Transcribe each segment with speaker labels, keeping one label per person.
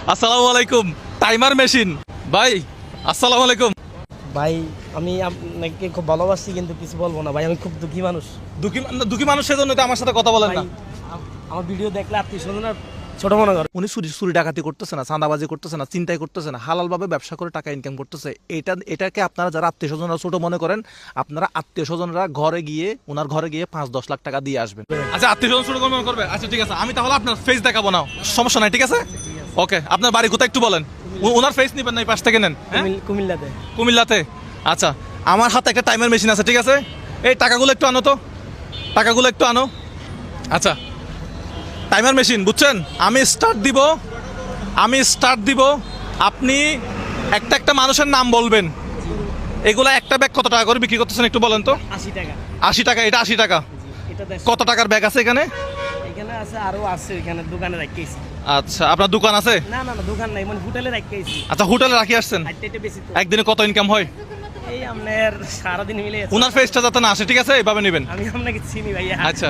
Speaker 1: আসসালামু আলাইকুম। Timer machine ভাই, আসসালামু আলাইকুম
Speaker 2: ভাই। আমি আপনাকে খুব ভালোবাসি, কিন্তু কিছু বলবো না ভাই। আমি খুব দুঃখী মানুষ।
Speaker 1: দুঃখী মানুষ, সেজন্য তো আমার সাথে কথা বলেন না।
Speaker 2: ভাই, আমার ভিডিও দেখলে আত্মীয় স্বজন ছোট মনে করে।
Speaker 1: উনি চুরি ডাকাতি করতেছে না, চাঁদাবাজি করতেছে না, চিন্তাই করতেছে না, হালালভাবে ব্যবসা করে টাকা ইনকাম করতেছে। এটাকে আপনারা যারা আত্মীয় স্বজনরা ছোট মনে করেন, আপনারা আত্মীয় স্বজনরা ওনার ঘরে গিয়ে 5-10 লাখ টাকা দিয়ে আসবেন। আচ্ছা, আত্মীয় স্বজন ছোট মনে করবে? আচ্ছা ঠিক আছে, আমি তাহলে আপনার ফেস দেখাবো না, সমস্যা নাই, ঠিক আছে? ওকে, আপনার বাড়ি কোথায় একটু বলেন। ওনার ফেস নিবেন না, এই পাশ থেকে নেন।
Speaker 2: কুমিল্লাতে।
Speaker 1: কুমিল্লাতে? আচ্ছা, আমার হাতে একটা টাইমার মেশিন আছে, ঠিক আছে? এই টাকাগুলো একটু আনো তো, টাকাগুলো একটু আনো। আচ্ছা, টাইমার মেশিন বুঝছেন? আমি স্টার্ট দিব, আপনি একটা মানুষের নাম বলবেন। এগুলা একটা ব্যাগ কত টাকা করে বিক্রি করতেছেন একটু বলেন তো।
Speaker 2: 80 টাকা।
Speaker 1: 80 টাকা, এটা 80 টাকা।
Speaker 2: এটা
Speaker 1: কত টাকার ব্যাগ আছে এখানে?
Speaker 2: এখানে আছে, আরো আছে, এখানে দোকানে রাখিয়েছি।
Speaker 1: আচ্ছা, আপনার দোকান আছে?
Speaker 2: না না না, দোকান নাই, মানে হোটেলে রাখিয়েছি।
Speaker 1: আচ্ছা, হোটেলে রাখি আসছেন।
Speaker 2: এটা বেশি তো।
Speaker 1: একদিনে কত ইনকাম হয়?
Speaker 2: এই আপনার সারাদিন মিলে
Speaker 1: ওনার ফেসটা যাতে না আসে, ঠিক আছে? এইভাবে নেবেন।
Speaker 2: আমি আপনাকে চিনি ভাইয়া।
Speaker 1: আচ্ছা,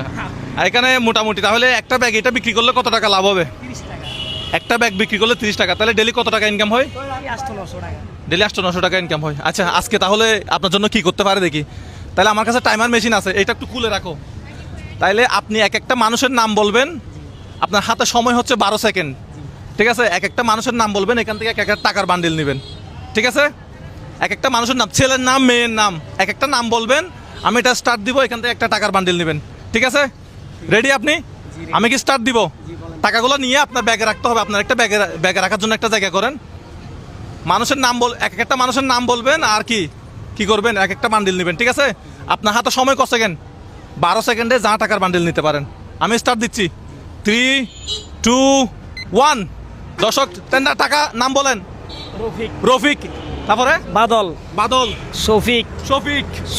Speaker 1: এখানে মোটামুটি তাহলে একটা ব্যাগ এটা বিক্রি করলে কত টাকা লাভ হবে?
Speaker 2: 30 টাকা।
Speaker 1: একটা ব্যাগ বিক্রি করলে 30 টাকা, তাহলে ডেলি কত টাকা ইনকাম হয়?
Speaker 2: আমি 800-900 টাকা।
Speaker 1: ডেলি 800-900 টাকা ইনকাম হয়। আচ্ছা, আজকে তাহলে আপনার জন্য কি করতে পারে দেখি। তাহলে আমার কাছে টাইমার মেশিন আছে, এটা একটু খুলে রাখো। তাইলে আপনি একটা মানুষের নাম বলবেন, আপনার হাতে সময় হচ্ছে 12 সেকেন্ড, ঠিক আছে? একটা মানুষের নাম বলবেন, এখান থেকে একটা টাকার বান্ডিল নেবেন, ঠিক আছে? একটা মানুষের নাম, ছেলের নাম, মেয়ের নাম, একটা নাম বলবেন, আমি এটা স্টার্ট দিব, এখান থেকে একটা টাকার বান্ডিল নেবেন, ঠিক আছে? রেডি আপনি? আমি কি স্টার্ট দিব? টাকাগুলো নিয়ে আপনার ব্যাগে রাখতে হবে। আপনার একটা ব্যাগে রাখার জন্য একটা জায়গা করেন। মানুষের নাম একটা মানুষের নাম বলবেন, আর কি করবেন, একটা বান্ডিল নেবেন, ঠিক আছে? আপনার হাতে সময় কত সেকেন্ড? 12 সেকেন্ডে যা টাকার বান্ডিল নিতে পারেন। আমি স্টার্ট দিচ্ছি, 3, 2, 1। দর্শক, টাকা নাম বলেন। রফিক, তারপরে বাদল,
Speaker 2: শফিক,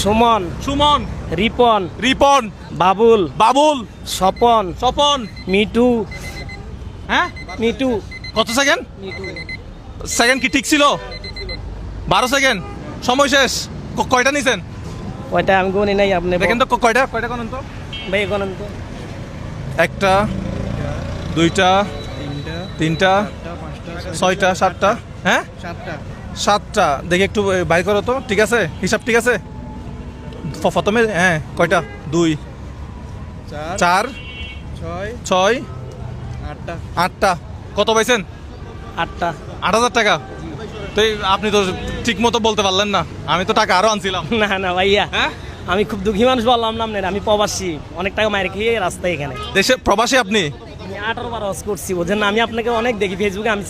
Speaker 2: সুমন, রিপন, বাবুল, স্বপন, মিটু।
Speaker 1: হ্যাঁ,
Speaker 2: মিটু।
Speaker 1: কত সেকেন্ড? সেকেন্ড কি ঠিক ছিল? 12 সেকেন্ড, সময় শেষ। কয়টা নিছেন?
Speaker 2: ওইটা আমি গুনি নাই, আপনি
Speaker 1: দেখেন তো কয়টা গণন তো।
Speaker 2: ভাই গণন তো।
Speaker 1: একটা, দুইটা, তিনটা, 6টা, 7টা, হ্যাঁ 7টা। দেখি একটু বাই করো তো, ঠিক আছে? হিসাব ঠিক আছে? প্রথমে হ্যাঁ, কয়টা? 2, 4, 6, 8টা। কত পাইছেন?
Speaker 2: 8টা।
Speaker 1: 8,000 টাকা। তো আপনি তো ঠিক মতো বলতে পারলেন না, আমি তো টাকা আরো আনছিলাম।
Speaker 2: না না ভাইয়া,
Speaker 1: হ্যাঁ,
Speaker 2: আমি খুব দুঃখী মানুষ বললাম না আপনার। আমি প্রবাসী, অনেক টাকা মায়ের খেয়ে রাস্তায় এখানে।
Speaker 1: দেশে প্রবাসী আপনি?
Speaker 2: আমি 18-12 করছি, বোঝেন না? আমি আপনাকে অনেক দেখি ফেসবুকে। আমি